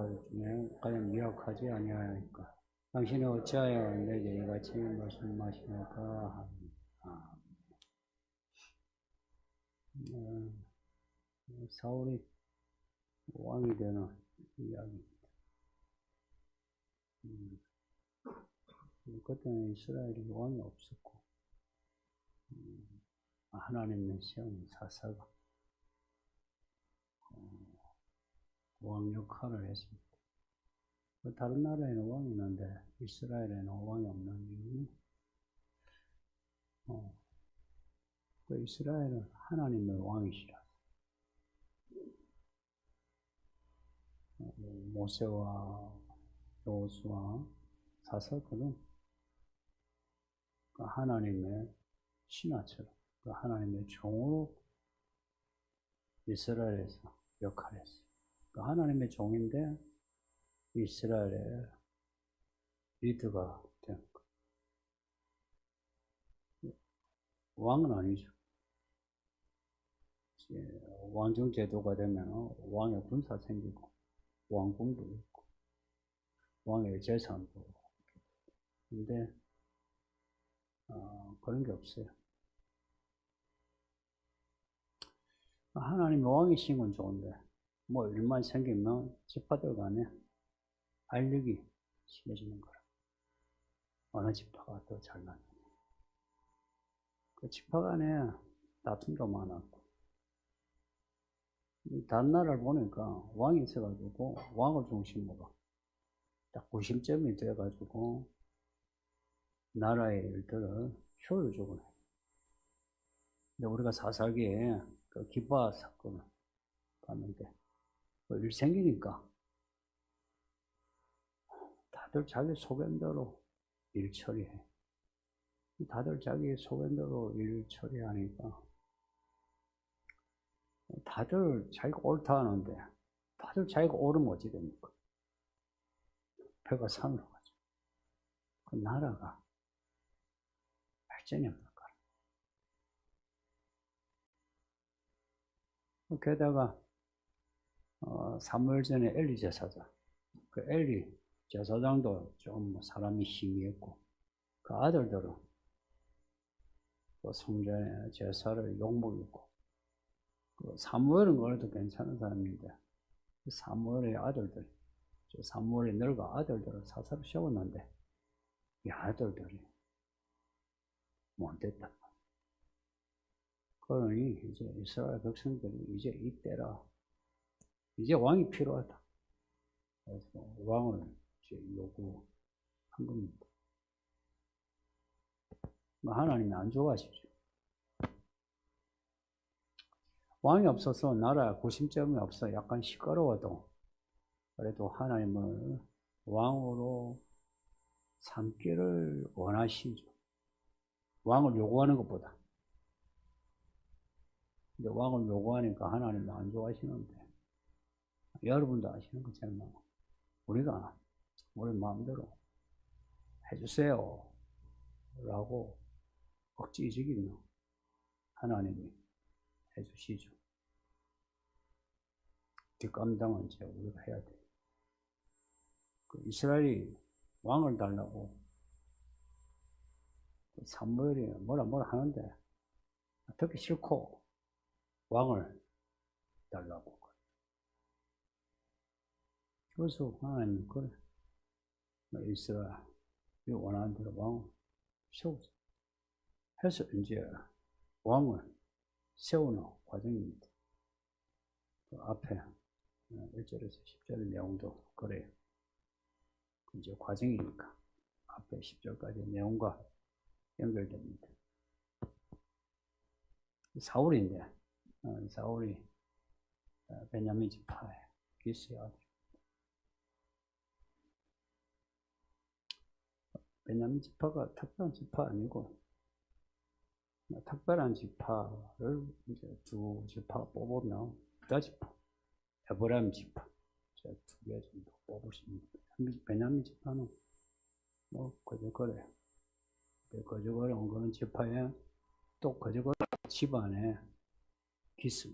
중에 가장 미약하지 아니하니까 당신이 어찌하여 내게 이같이 말씀하시나까 합니다. 사울이 왕이 되는 이야기입니다. 그때는 이스라엘이 왕이 없었고 하나님의 세운 사사가 왕 역할을 했습니다. 다른 나라에는 왕이 있는데 이스라엘에는 왕이 없는 이유는 이스라엘은 하나님의 왕이시라. 모세와 여호수아 사사들은 하나님의 신하처럼 하나님의 종으로 이스라엘에서 역할을 했어요. 하나님의 종인데 이스라엘의 리더가 된 거예요. 왕은 아니죠. 왕정 제도가 되면 왕의 군사 생기고 왕궁도 있고 왕의 재산도 있고 근데 그런 게 없어요. 하나님의 왕이신 건 좋은데 뭐 일만 생기면 지파들 간에 알력이 심해지는 거라. 어느 지파가 더 잘나냐. 그 지파 간에 다툼도 많았고 다른 나라를 보니까 왕이 있어가지고 왕을 중심으로 딱 구심점이 돼가지고 나라의 일들을 효율적으로 해요. 근데 우리가 사사기에 그 기브아 사건을 봤는데 일 생기니까 다들 자기 소견대로 일 처리해. 다들 자기 소견대로 일 처리하니까 다들 자기가 옳다 하는데 다들 자기가 옳으면 어찌 됩니까? 배가 산으로 가죠. 그 나라가 발전이 없는 거야. 게다가 사무엘 전에 엘리 제사장, 그 엘리 제사장도 좀 사람이 희미했고 그 아들들은 그 성전에 제사를 욕먹였고 그 사무엘은 그래도 괜찮은 사람인데 그 사무엘의 아들들, 사무엘이 늙어 아들들을 사사로 세웠는데 이 아들들이 못됐단 말이야. 그러니 이제 이스라엘 백성들이 이제 이때라 이제 왕이 필요하다. 그래서 왕을 이제 요구한 겁니다. 하나님이 안 좋아하시죠. 왕이 없어서 나라에 구심점이 없어 약간 시끄러워도 그래도 하나님을 왕으로 삼기를 원하시죠. 왕을 요구하는 것보다. 근데 왕을 요구하니까 하나님은 안 좋아하시는데 여러분도 아시는 것처럼 우리가 우리 마음대로 해주세요 라고 억지적이면 하나님이 해주시죠. 뒷감당은 이제 우리가 해야 돼요. 그 이스라엘이 왕을 달라고 사무엘이 뭐라 하는데 듣기 싫고 왕을 달라고. 그래서 하나님은 그래 이스라엘이 원하는 대로 왕을 세우자 해서 이제 왕을 세우는 과정입니다. 그 앞에 1절에서 10절 내용도 그래요. 이제 과정이니까 앞에 10절까지 내용과 연결됩니다. 사울인데 사울이 베냐민 지파의 기스의 아들. 베냐민 지파가 특별한 지파 아니고 특별한 지파를 이제 두 지파 뽑으면 두 지파, 에브라임 지파 두 개 정도 뽑을 수 있습니다. 베냐민 지파는 뭐 그저 그래요. 그저 그런 그런 지파에 또 그저 그런 집안에 기스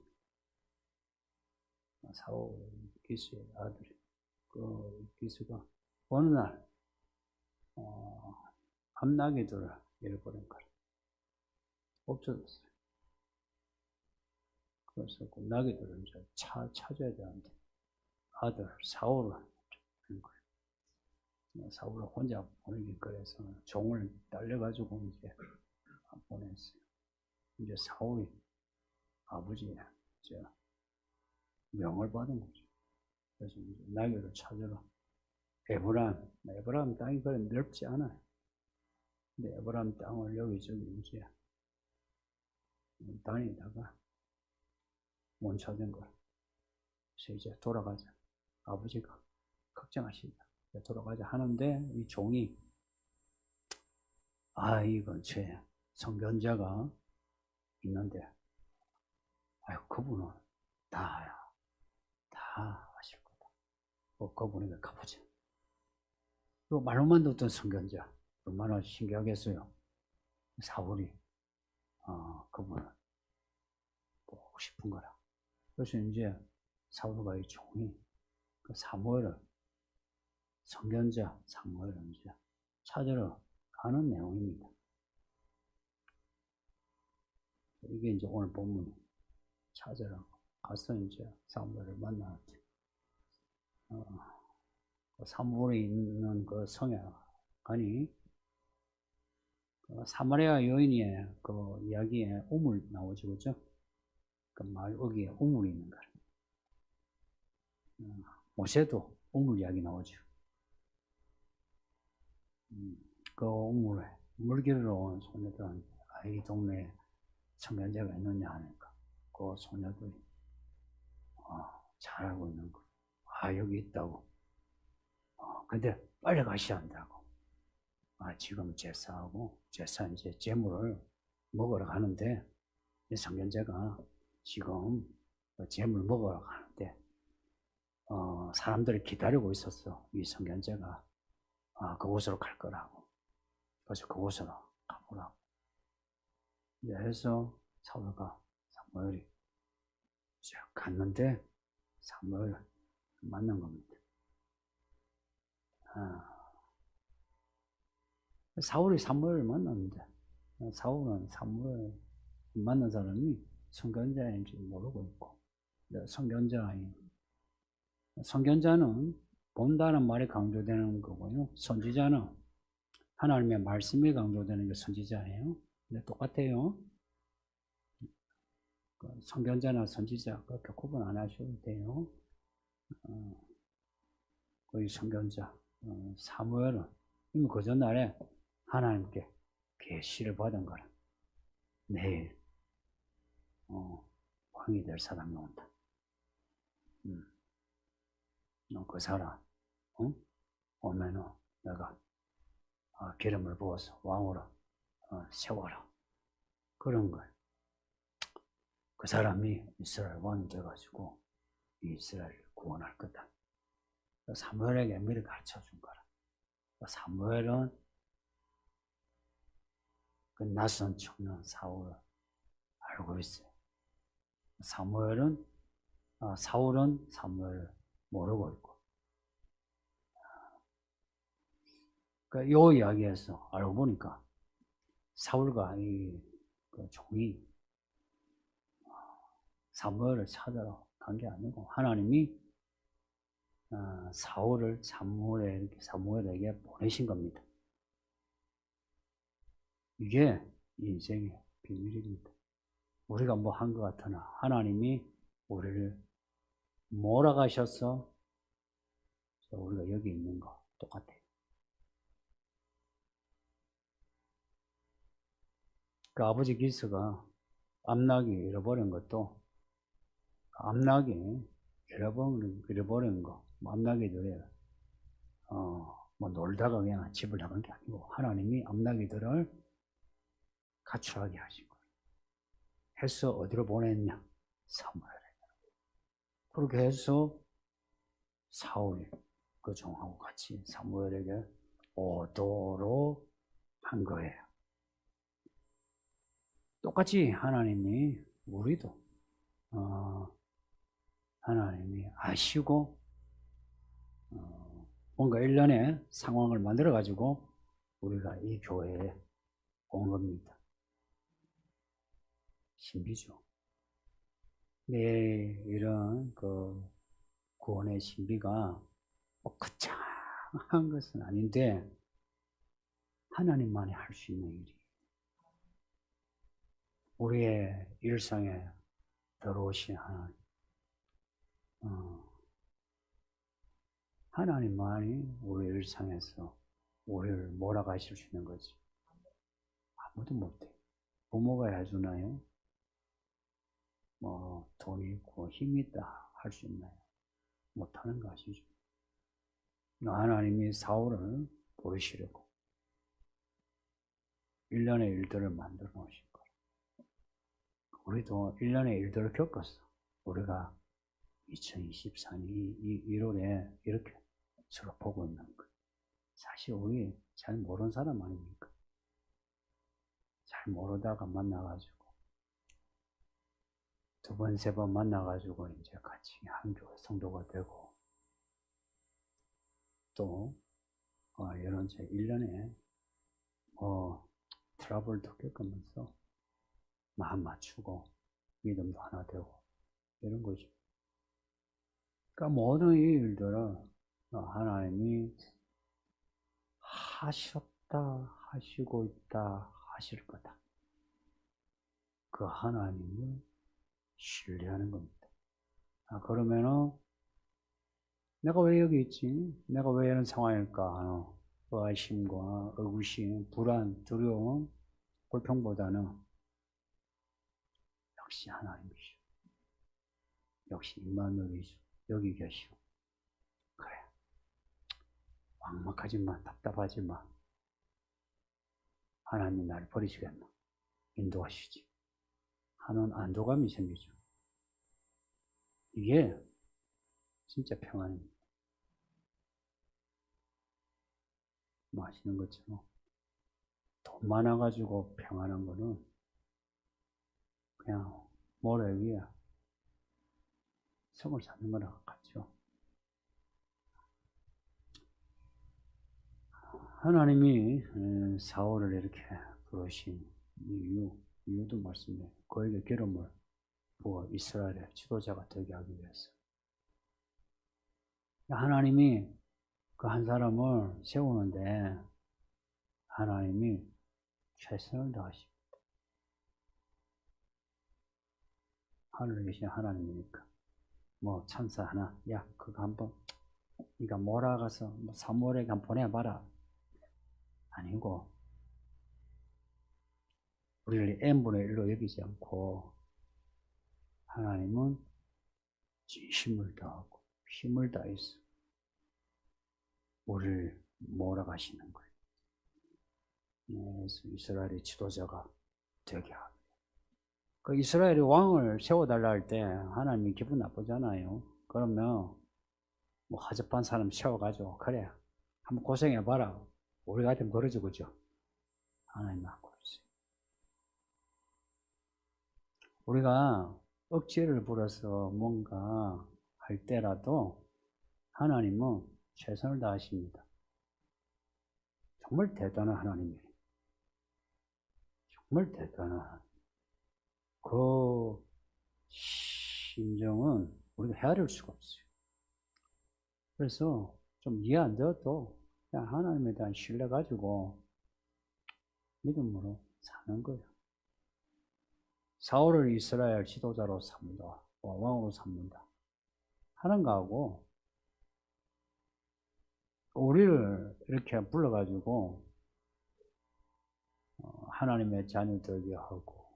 사울 기스의 아들이 그 기수가 어느 날 암나귀들을 잃어버린 거라. 없어졌어요. 그래서 그 나귀들을 이제 찾아야 되는데 아들 사울을 하는 거예요. 사울을 혼자 보내긴 그래서 종을 딸려가지고 이제 보냈어요. 이제 사울이 아버지의 이제 명을 받은 거죠. 그래서 이제 나귀를 찾으러 에브라임 땅이 그래 넓지 않아요. 근데 에브라임 땅을 여기저기 이제 다니다가 못 찾은 거야. 그래서 이제 돌아가자. 아버지가 걱정하시다. 돌아가자 하는데 이 종이 이 근처에 선견자가 있는데 그분은 다 아실 거다. 그분에게 가보자. 또 말로만 듣던 선견자 얼마나 신기하겠어요. 사울이 그분을 보고 싶은 거라. 그래서 이제 사울과 이 종이 그 사무엘을 선견자 사무엘을 이제 찾으러 가는 내용입니다. 이게 이제 오늘 본문 찾으러 가서 이제 사무엘을 만나는데 사무엘이 있는 그 성에 가니 사마리아 여인의 그 이야기에 우물 나오죠, 그죠? 그 말 여기에 우물이 있는 거예요. 모세도 우물 이야기 나오죠. 그 우물에 물기를 온 소녀들한테 이 동네에 청년제가 있느냐 하니까 그 소녀들이 잘 알고 있는 거. 여기 있다고. 근데 빨리 가셔야 한다고. 지금 제사하고 제사 이제 제물을 먹으러 가는데 이 청년제가 지금 제물 먹으러 가는데 사람들이 기다리고 있었어. 이 청년제가 그곳으로 갈 거라고. 그래서 그곳으로 가보라고. 그래서 사무엘이 갔는데 사무엘을 만난 겁니다. 사울이 사무엘을 만났는데 사울은 사무엘 만난 사람이 선견자인지 모르고 있고 선견자는 본다는 말이 강조되는 거고요. 선지자는 하나님의 말씀이 강조되는 게 선지자예요. 근데 똑같아요. 선견자나 선지자 그렇게 구분 안 하셔도 돼요. 이 선견자 사무엘은 이미 그 전날에 하나님께 계시를 받은 거라. 내일 왕이 될 사람이 온다. 그 사람 오면은 내가 기름을 부어서 왕으로 세워라. 그런 거예요. 그 사람이 이스라엘 왕이 돼가지고 이스라엘을 구원할 거다. 사무엘에게 미리 가르쳐 준 거라. 사무엘은 그 낯선 청년 사울을 알고 있어요. 사울은 사무엘을 모르고 있고. 그러니까 요 이야기에서 알고 보니까 사울과 그 종이 사무엘을 찾으러 간 게 아니고 하나님이 사울을 사무엘에게 보내신 겁니다. 이게 인생의 비밀입니다. 우리가 뭐 한 것 같으나 하나님이 우리를 몰아가셔서 우리가 여기 있는 거 똑같아요. 그 아버지 기스가 암나귀 잃어버린 것도 암나귀 잃어버린 거 암나귀들이 뭐 놀다가 그냥 집을 나간 게 아니고 하나님이 암나귀들을 가출하게 하신 거예요. 해서 어디로 보냈냐? 사무엘에. 그렇게 해서 사울이 그 종하고 같이 사무엘에게 오도록 한 거예요. 똑같이 하나님이 우리도 하나님이 아시고 뭔가 일련의 상황을 만들어 가지고 우리가 이 교회에 온 겁니다. 신비죠. 네, 이런 그 구원의 신비가 뭐 거창한 것은 아닌데 하나님만이 할 수 있는 일이 우리의 일상에 들어오신 하나님, 하나님만이 우리 일상에서 우리를 몰아가실 수 있는 거지. 아무도 못해. 부모가 해주나요? 뭐 돈이 있고 힘이 있다 할 수 있나요? 못하는 거 아시죠? 하나님이 사울을 부르시려고 일련의 일들을 만들어 놓으신 거예요. 우리도 일련의 일들을 겪었어. 우리가 2024년 1월에 이렇게 서로 보고 있는 거예요. 사실 우리 잘 모르는 사람 아닙니까? 잘 모르다가 만나가지고 두 번, 세 번 만나가지고 이제 같이 한 교회 성도가 되고 또 이런 제 1년에 트러블도 겪으면서 마음 맞추고 믿음도 하나 되고 이런 거죠. 그러니까 모든 이 일들은 하나님이 하셨다, 하시고 있다, 하실 거다. 그 하나님을 신뢰하는 겁니다. 그러면은 내가 왜 여기 있지? 내가 왜 이런 상황일까? 의심과 의구심, 불안, 두려움, 불평보다는 역시 하나님이시오. 역시 임마누엘이시오. 여기 계시오. 그래. 막막하지만 답답하지만 하나님 나를 버리시겠나? 인도하시지. 하는 안도감이 생기죠. 이게 진짜 평안입니다. 뭐 아시는 것처럼 돈 많아가지고 평안한 거는 그냥 모래 위에 성을 쌓는 거랑 같죠. 하나님이 사울을 이렇게 부르신 이유도 말씀해요. 그에게 기름을 부어 이스라엘의 지도자가 되게 하기 위해서. 하나님이 그 한 사람을 세우는데 하나님이 최선을 다하십니다. 하늘에 계신 하나님이니까 뭐 천사 하나, 야 그거 한번 네가 몰아가서 뭐 사무엘에게 한번 보내봐라. 아니고 우리를 n분의 1로 여기지 않고 하나님은 진심을 다하고 힘을 다해서 우리를 몰아가시는 거예요. 그래서 이스라엘의 지도자가 되게 합니다. 그 이스라엘의 왕을 세워달라 할 때 하나님이 기분 나쁘잖아요. 그러면 뭐 허접한 사람 세워가지고 그래 한번 고생해봐라. 우리 같으면 그러죠, 그죠? 하나님 안 그러세요. 우리가 억지를 부려서 뭔가 할 때라도 하나님은 최선을 다하십니다. 정말 대단한 하나님이에요. 정말 대단한 하나님. 그 심정은 우리가 헤아릴 수가 없어요. 그래서 좀 이해 안 되어도 그냥 하나님에 대한 신뢰 가지고 믿음으로 사는 거예요. 사울을 이스라엘 지도자로 삼는다, 왕으로 삼는다 하는 거하고 우리를 이렇게 불러가지고 하나님의 자녀 되게 하고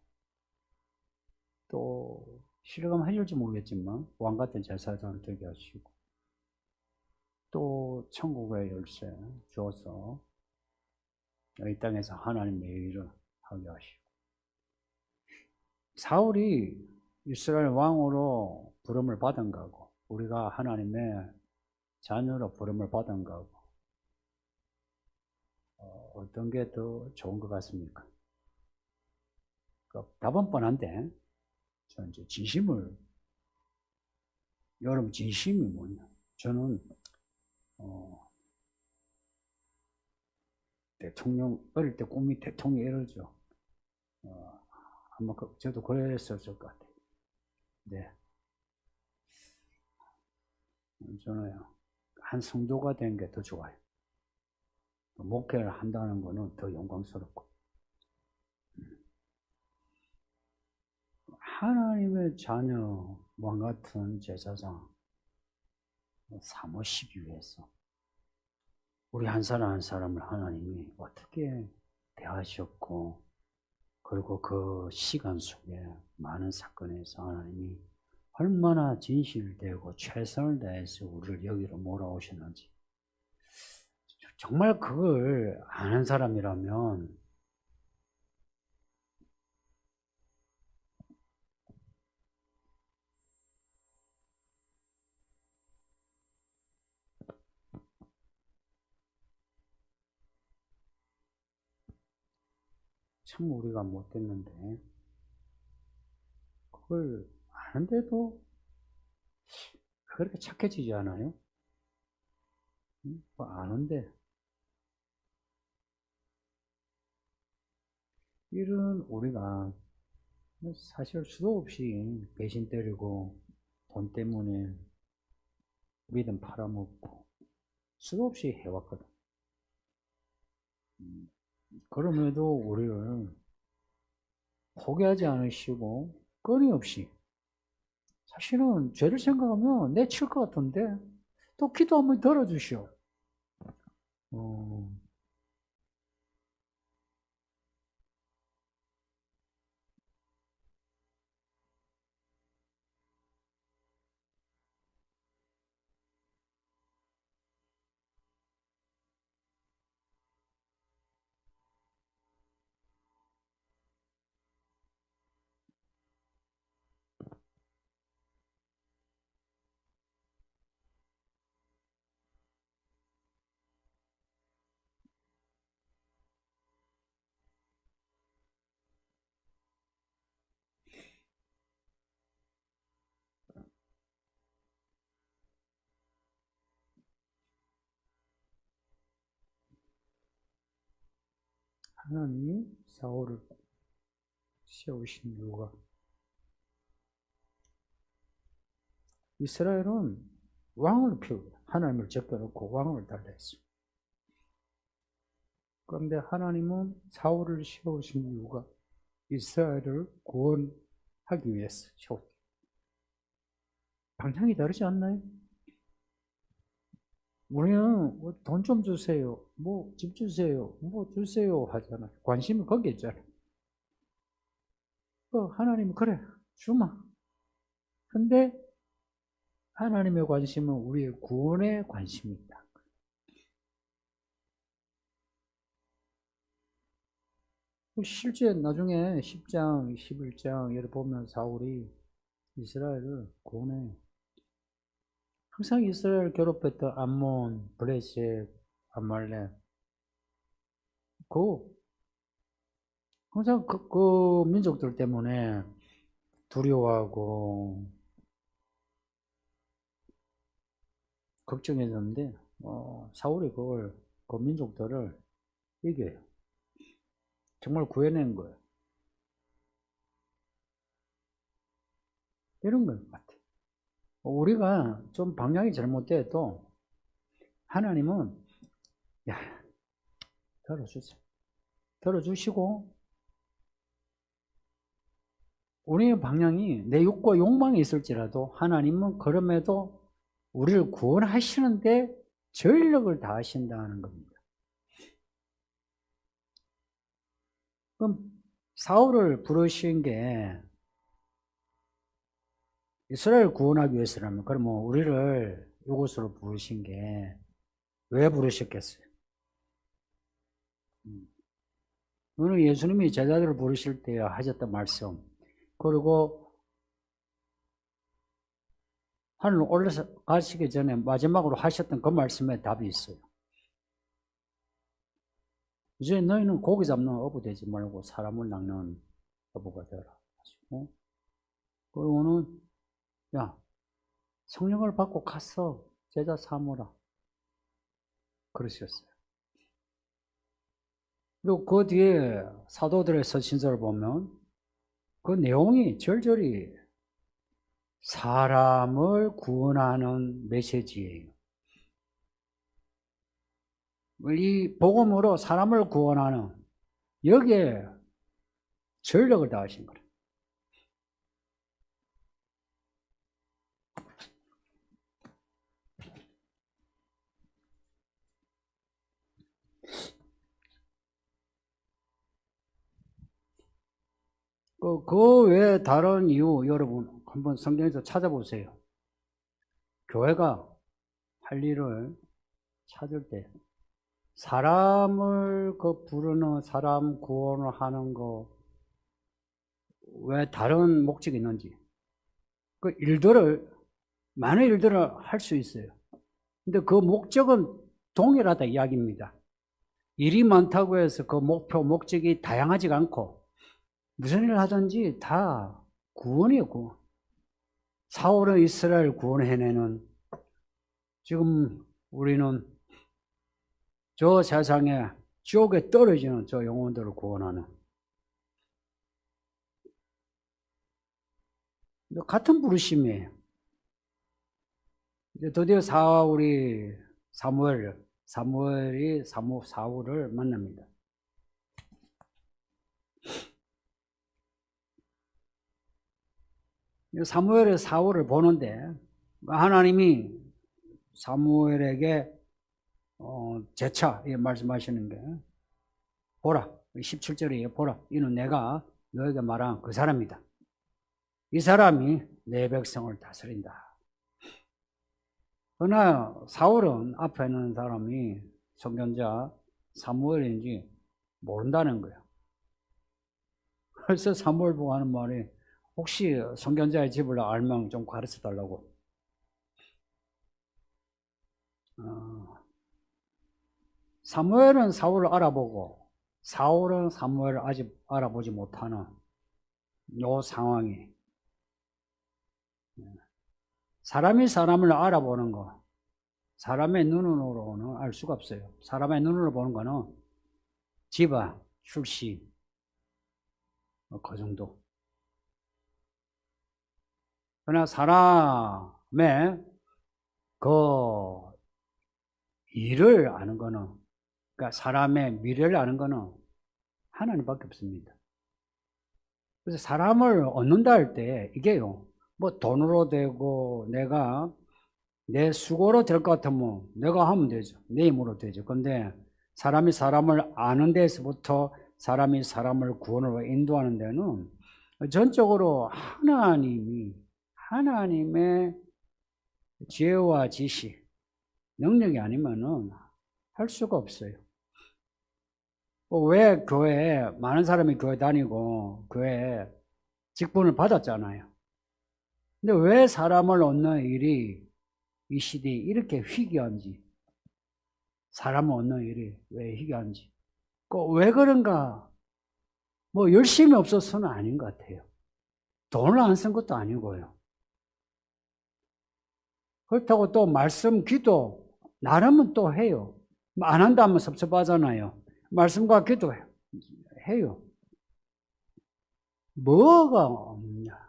또 실감 해줄지 모르겠지만 왕 같은 제사장을 되게 하시고 또 천국의 열쇠 주어서 이 땅에서 하나님의 일을 하게 하시고 사울이 이스라엘 왕으로 부름을 받은 거고 우리가 하나님의 자녀로 부름을 받은 거고 어떤 게 더 좋은 것 같습니까? 답은 뻔한데 저는 이제 진심을 여러분 진심이 뭐냐? 저는 대통령, 어릴 때 꿈이 대통령 이러죠. 아마 저도 그랬었을 것 같아요. 네. 저는 한 성도가 된 게 더 좋아요. 목회를 한다는 거는 더 영광스럽고. 하나님의 자녀, 왕 같은 제사장 삼으시기 위해서 우리 한 사람 한 사람을 하나님이 어떻게 대하셨고, 그리고 그 시간 속에 많은 사건에서 하나님이 얼마나 진실되고 최선을 다해서 우리를 여기로 몰아오셨는지, 정말 그걸 아는 사람이라면 참 우리가 못됐는데, 그걸 아는데도 그렇게 착해지지 않아요? 아는데 이런 우리가 사실 수도 없이 배신 때리고 돈 때문에 믿음 팔아먹고 수도 없이 해왔거든. 그럼에도 우리를 포기하지 않으시고 끊임없이, 사실은 죄를 생각하면 내칠 것 같은데 또 기도 한번 들어주시오. 하나님이 사울을 세우신 이유가, 이스라엘은 왕을 피우고 하나님을 제껴놓고 왕을 달라 했어요. 그런데 하나님은 사울을 세우신 이유가 이스라엘을 구원하기 위해서 세웠어요. 방향이 다르지 않나요? 우리는 돈 좀 주세요, 뭐 집 주세요, 뭐 주세요 하잖아요. 관심이 거기에 있잖아요. 하나님은 그래, 주마. 근데 하나님의 관심은 우리의 구원에 관심이 있다. 실제 나중에 10장, 11장 이를 보면 사울이 이스라엘을 구원해. 항상 이스라엘 괴롭혔던 암몬, 블레셋, 아말렉, 항상 그 민족들 때문에 두려워하고 걱정했는데, 사울이 그 민족들을 이겨요. 정말 구해낸 거예요. 이런 것 같아요. 우리가 좀 방향이 잘못돼도 하나님은 들어주세요. 들어주시고, 우리의 방향이 내 욕과 욕망이 있을지라도 하나님은 그럼에도 우리를 구원하시는데 전력을 다하신다는 겁니다. 그럼 사울을 부르신 게 이스라엘 구원하기 위해서라면, 그러면 우리를 이곳으로 부르신 게 왜 부르셨겠어요? 오늘 예수님이 제자들을 부르실 때 하셨던 말씀, 그리고 하늘로 올라서 가시기 전에 마지막으로 하셨던 그 말씀에 답이 있어요. 이제 너희는 고기 잡는 어부 되지 말고 사람을 낚는 어부가 되라 하시고, 그리고는 성령을 받고 가서 제자 삼으라 그러셨어요. 그리고 그 뒤에 사도들의 서신서를 보면 그 내용이 절절히 사람을 구원하는 메시지예요. 이 복음으로 사람을 구원하는, 여기에 전력을 다하신 거예요. 그 외에 다른 이유, 여러분 한번 성경에서 찾아보세요. 교회가 할 일을 찾을 때 사람을 부르는, 사람 구원을 하는 거 왜 다른 목적이 있는지, 그 일들을, 많은 일들을 할 수 있어요. 근데 그 목적은 동일하다 이야기입니다. 일이 많다고 해서 그 목표, 목적이 다양하지가 않고 무슨 일을 하든지 다 구원이에요, 구원. 사울은 이스라엘 구원해내는, 지금 우리는 저 세상에 지옥에 떨어지는 저 영혼들을 구원하는, 같은 부르심이에요. 이제 드디어 사울이 사울을 만납니다. 사무엘의 사울을 보는데 하나님이 사무엘에게 재차 말씀하시는 게, 보라, 17절에 보라, 이는 내가 너에게 말한 그 사람이다. 이 사람이 내 백성을 다스린다. 그러나 사울은 앞에 있는 사람이 선견자 사무엘인지 모른다는 거예요. 그래서 사무엘 보고 하는 말이, 혹시 선견자의 집을 알면 좀 가르쳐 달라고. 사무엘은 사울을 알아보고 사울은 사무엘을 아직 알아보지 못하는 이 상황이, 사람이 사람을 알아보는 거, 사람의 눈으로는 알 수가 없어요. 사람의 눈으로 보는 거는 집안, 출신, 그 정도. 그러나 사람의 그 일을 아는 거는, 그러니까 사람의 미래를 아는 거는 하나님밖에 없습니다. 그래서 사람을 얻는다 할 때 이게요, 뭐 돈으로 되고 내가 내 수고로 될 것 같으면 내가 하면 되죠. 내 힘으로 되죠. 근데 사람이 사람을 아는 데서부터 사람이 사람을 구원으로 인도하는 데는 전적으로 하나님의 지혜와 지식, 능력이 아니면은 할 수가 없어요. 왜 교회에 많은 사람이 교회 다니고 교회에 직분을 받았잖아요. 근데 왜 사람을 얻는 일이 이 시대에 이렇게 희귀한지, 사람을 얻는 일이 왜 희귀한지, 왜 그런가? 뭐 열심히 없어서는 아닌 것 같아요. 돈을 안 쓴 것도 아니고요. 그렇다고 또 말씀, 기도 나름은 또 해요. 안 한다면 섭섭하잖아요. 말씀과 기도 해요. 뭐가 없냐?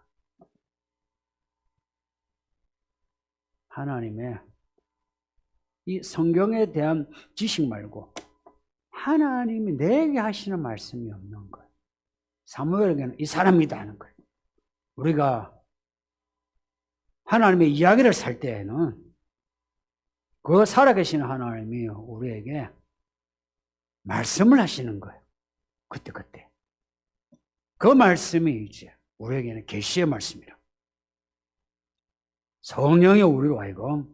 하나님의 이 성경에 대한 지식 말고 하나님이 내게 하시는 말씀이 없는 거예요. 사무엘에게는 이 사람이다 하는 거예요. 우리가 하나님의 이야기를 살 때에는 그 살아계신 하나님이 우리에게 말씀을 하시는 거예요. 그때. 그 말씀이 이제 우리에게는 계시의 말씀이라. 성령이 우리로 하여금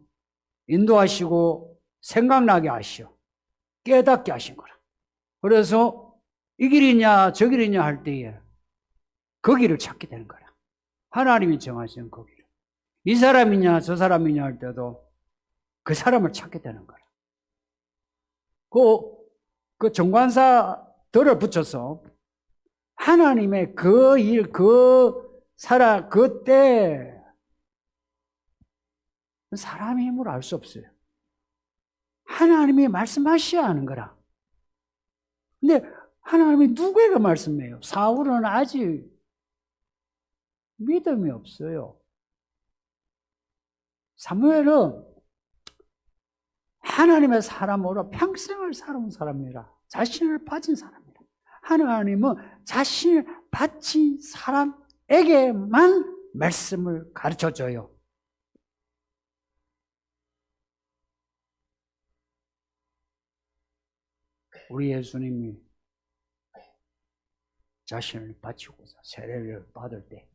인도하시고 생각나게 하시오. 깨닫게 하신 거라. 그래서 이 길이냐 저 길이냐 할 때에 그 길을 찾게 되는 거라. 하나님이 정하신 그 길을. 이 사람이냐 저 사람이냐 할 때도 그 사람을 찾게 되는 거라. 그 정관사들을 붙여서 하나님의 그 일, 그때 사람의 힘으로 알 수 없어요. 하나님이 말씀하셔야 하는 거라. 근데 하나님이 누구에게 말씀해요? 사울은 아직 믿음이 없어요. 사무엘은 하나님의 사람으로 평생을 살아온 사람이라, 자신을 바친 사람이라. 하나님은 자신을 바친 사람에게만 말씀을 가르쳐줘요. 우리 예수님이 자신을 바치고서 세례를 받을 때,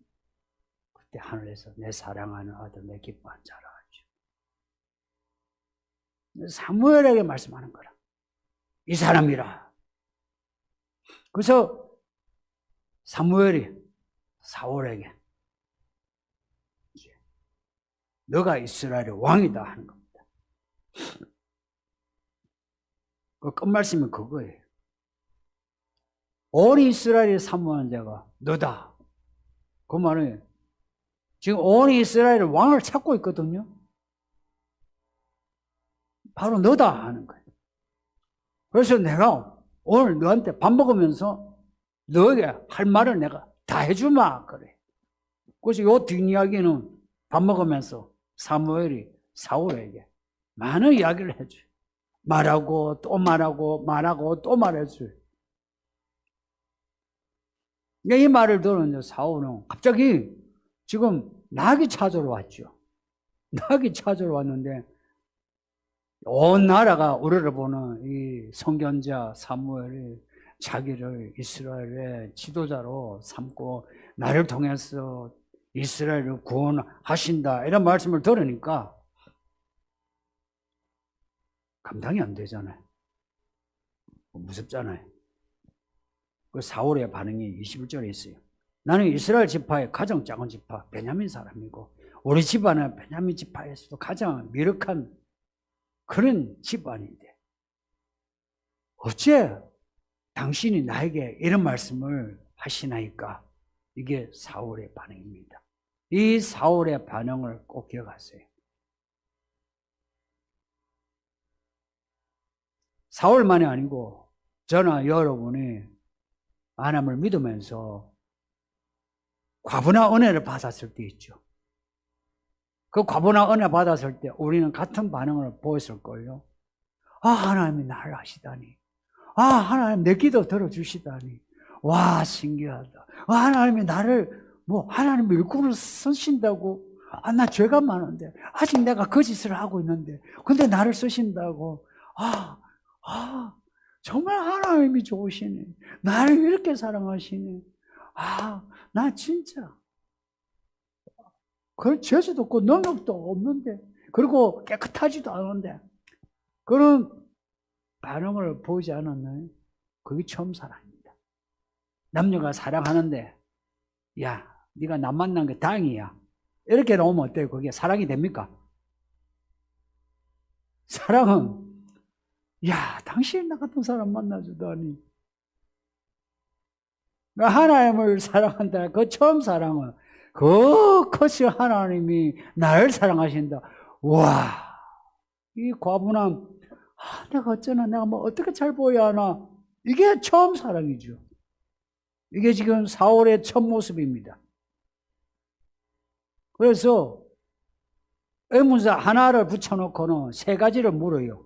그때 하늘에서 내 사랑하는 아들, 내 기뻐한 자라 하죠. 사무엘에게 말씀하는 거라. 이 사람이라. 그래서 사무엘이 사울에게 너가 이스라엘의 왕이다 하는 겁니다. 그 끝말씀이 그거예요. 온 이스라엘을 사모하는 자가 너다. 그 말은 지금 온 이스라엘의 왕을 찾고 있거든요. 바로 너다 하는 거예요. 그래서 내가 오늘 너한테 밥 먹으면서 너에게 할 말을 내가 다 해주마 그래. 그래서 요 뒷이야기는 밥 먹으면서 사무엘이 사울에게 많은 이야기를 해줘요. 말하고 또 말하고 말하고 또 말해줘요. 이 말을 들은 사울은 갑자기 지금 낙이 찾으러 왔죠. 낙이 찾으러 왔는데 온 나라가 우리를 보는 이 선견자 사무엘이 자기를 이스라엘의 지도자로 삼고 나를 통해서 이스라엘을 구원하신다 이런 말씀을 들으니까 감당이 안 되잖아요. 무섭잖아요. 그 사울의 반응이 21절에 있어요. 나는 이스라엘 지파의 가장 작은 지파 베냐민 사람이고 우리 집안은 베냐민 지파에서도 가장 미력한 그런 집안인데 어째 당신이 나에게 이런 말씀을 하시나이까? 이게 사울의 반응입니다. 이 사울의 반응을 꼭 기억하세요. 사울만이 아니고 저나 여러분이 하나님을 믿으면서 과분한 은혜를 받았을 때 있죠. 그 과분한 은혜 받았을 때 우리는 같은 반응을 보였을 거예요. 아, 하나님이 나를 아시다니. 아, 하나님 내 기도 들어주시다니. 와, 신기하다. 아, 하나님이 나를 하나님 일꾼을 쓰신다고. 아, 나 죄가 많은데 아직 내가 거짓을 하고 있는데 근데 나를 쓰신다고. 정말 하나님이 좋으시네. 나를 이렇게 사랑하시네. 나 진짜 그 죄수도 없고 능력도 없는데 그리고 깨끗하지도 않은데 그런 반응을 보이지 않았나요? 그게 처음 사랑입니다. 남녀가 사랑하는데 야, 네가 남 만난 게 다행이야. 이렇게 나오면 어때요? 그게 사랑이 됩니까? 사랑은 야, 당신이 나 같은 사람 만나주다니. 하나님을 사랑한다. 그 처음 사랑은 그 커서 하나님이 나를 사랑하신다. 와, 이 과분함. 내가 어쩌나, 내가 어떻게 잘 보여야 하나. 이게 처음 사랑이죠. 이게 지금 사울의 첫 모습입니다. 그래서 의문사 하나를 붙여놓고는 세 가지를 물어요.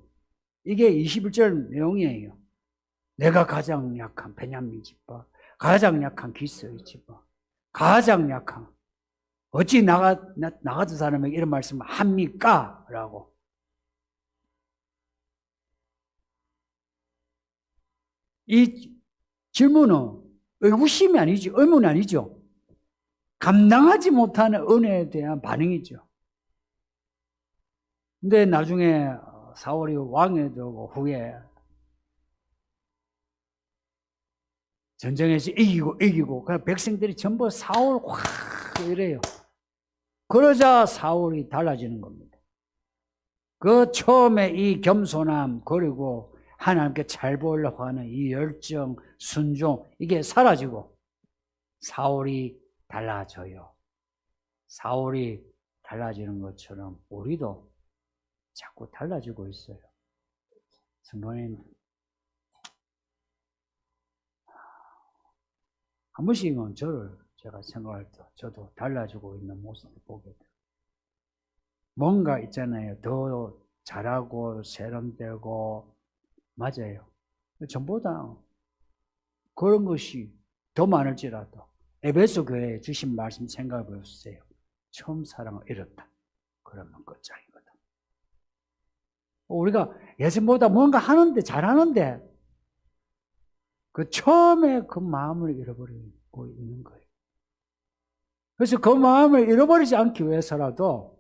이게 21절 내용이에요. 내가 가장 약한 베냐민 지파, 가장 약한 기스의 지파, 가장 약한 어찌 나 같은 사람에게 이런 말씀을 합니까? 라고. 이 질문은 의구심이 아니죠. 의문이 아니죠. 감당하지 못하는 은혜에 대한 반응이죠. 근데 나중에 사울이 왕이 되고 후에 전쟁에서 이기고 그냥 백성들이 전부 사울 확 이래요. 그러자 사울이 달라지는 겁니다. 그 처음에 이 겸손함 그리고 하나님께 잘 보이려고 하는 이 열정, 순종 이게 사라지고 사울이 달라져요. 사울이 달라지는 것처럼 우리도 자꾸 달라지고 있어요. 성도님, 한 번씩은 저를 제가 생각할 때 저도 달라지고 있는 모습을 보게 돼요. 뭔가 있잖아요. 더 잘하고 세련되고 맞아요. 전부 다 그런 것이 더 많을지라도 에베소 교회에 주신 말씀 생각해 보세요. 처음 사랑을 잃었다. 그러면 끝장이거든. 우리가 예수보다 뭔가 하는데 잘하는데 그 처음에 그 마음을 잃어버리고 있는 거예요. 그래서 그 마음을 잃어버리지 않기 위해서라도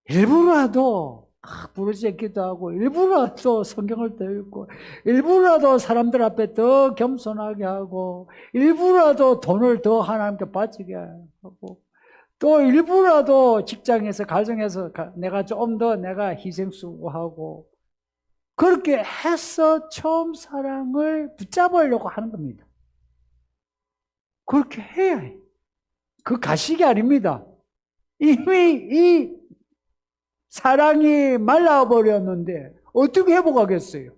일부러라도 부르짖기도 하고 일부러라도 성경을 더 읽고 일부러라도 사람들 앞에 더 겸손하게 하고 일부러라도 돈을 더 하나님께 바치게 하고 또 일부러라도 직장에서 가정에서 내가 좀 더 내가 희생수고하고 그렇게 해서 처음 사랑을 붙잡으려고 하는 겁니다. 그렇게 해야 해요. 그 가식이 아닙니다. 이미 이 사랑이 말라버렸는데 어떻게 회복하겠어요?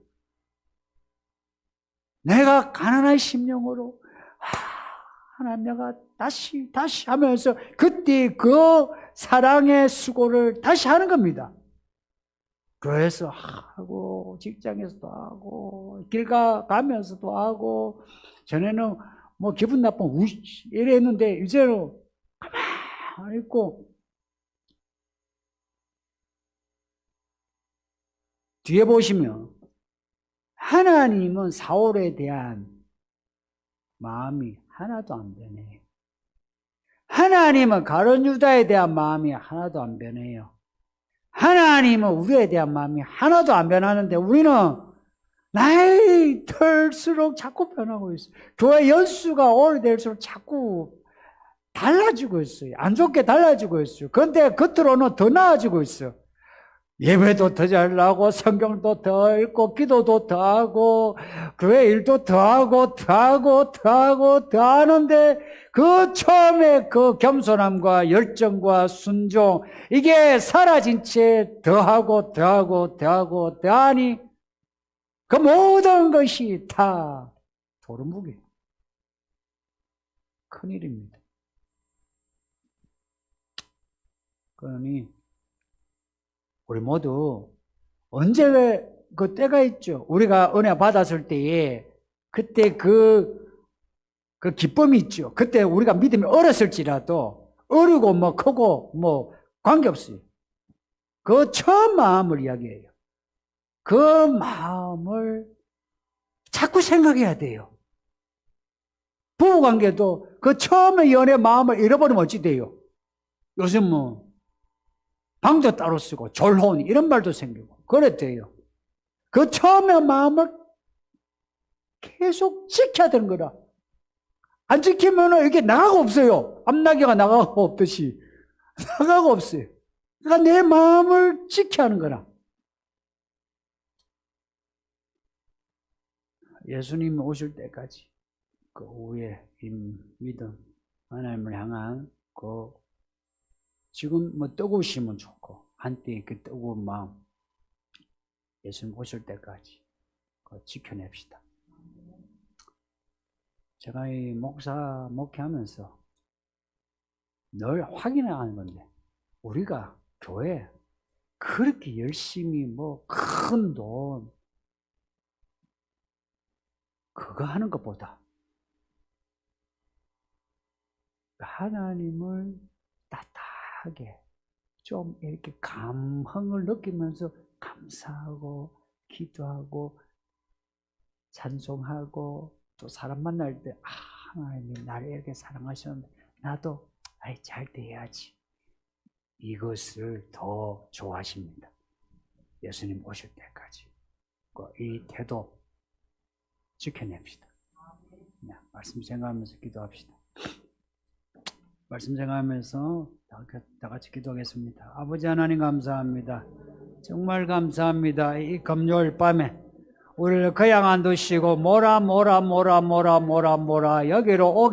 내가 가난한 심령으로 하나님 내가 다시 하면서 그때 그 사랑의 수고를 다시 하는 겁니다. 교회에서 하고 직장에서도 하고 길 가면서도 하고 전에는 뭐 기분 나쁘면 이랬는데 이제는 가만히 있고 뒤에 보시면 하나님은 사울에 대한 마음이 하나도 안 변해요. 하나님은 가룟 유다에 대한 마음이 하나도 안 변해요. 하나님은 우리에 대한 마음이 하나도 안 변하는데 우리는 나이 들수록 자꾸 변하고 있어요. 교회 연수가 오래될수록 자꾸 달라지고 있어요. 안 좋게 달라지고 있어요. 그런데 겉으로는 더 나아지고 있어요. 예배도 더 잘나고 성경도 더 읽고 기도도 더 하고 교회 일도 더 하고 더 하는데 그 처음에 그 겸손함과 열정과 순종 이게 사라진 채 더 하니 그 모든 것이 다 도루묵이에요. 큰일입니다. 그러니 우리 모두 언제 그 때가 있죠. 우리가 은혜 받았을 때에 그때 그 기쁨이 있죠. 그때 우리가 믿음이 어렸을지라도 어리고 뭐 크고 뭐 관계없어요. 그 처음 마음을 이야기해요. 그 마음을 자꾸 생각해야 돼요. 부부관계도 그 처음에 연애 마음을 잃어버리면 어찌 돼요? 요즘 뭐 방도 따로 쓰고 졸혼 이런 말도 생기고 그랬대요. 그 처음에 마음을 계속 지켜야 되는 거라. 안 지키면 이게 나가가 없어요. 앞나기가 나가가 없듯이 나가가 없어요. 그러니까 내 마음을 지켜야 하는 거라. 예수님이 오실 때까지 그 후에 이 믿음 하나님을 향한 그 지금 뭐 뜨거우시면 좋고 한때 그 뜨거운 마음 예수님 오실 때까지 지켜냅시다. 제가 이 목회하면서 늘 확인하는 건데 우리가 교회 그렇게 열심히 뭐 큰 돈 그거 하는 것보다 하나님을 따뜻하게 좀 이렇게 감흥을 느끼면서 감사하고 기도하고 찬송하고 또 사람 만날 때 하나님이 나를 이렇게 사랑하셨는데 나도 잘 돼야지 이것을 더 좋아하십니다. 예수님 오실 때까지 이 태도 지켜냅시다. 말씀 생각하면서 기도합시다. 말씀 생각하면서 다 같이 기도하겠습니다. 아버지 하나님 감사합니다. 정말 감사합니다. 이 금요일 밤에 우리를 그냥 안 두시고 모라 여기로 오게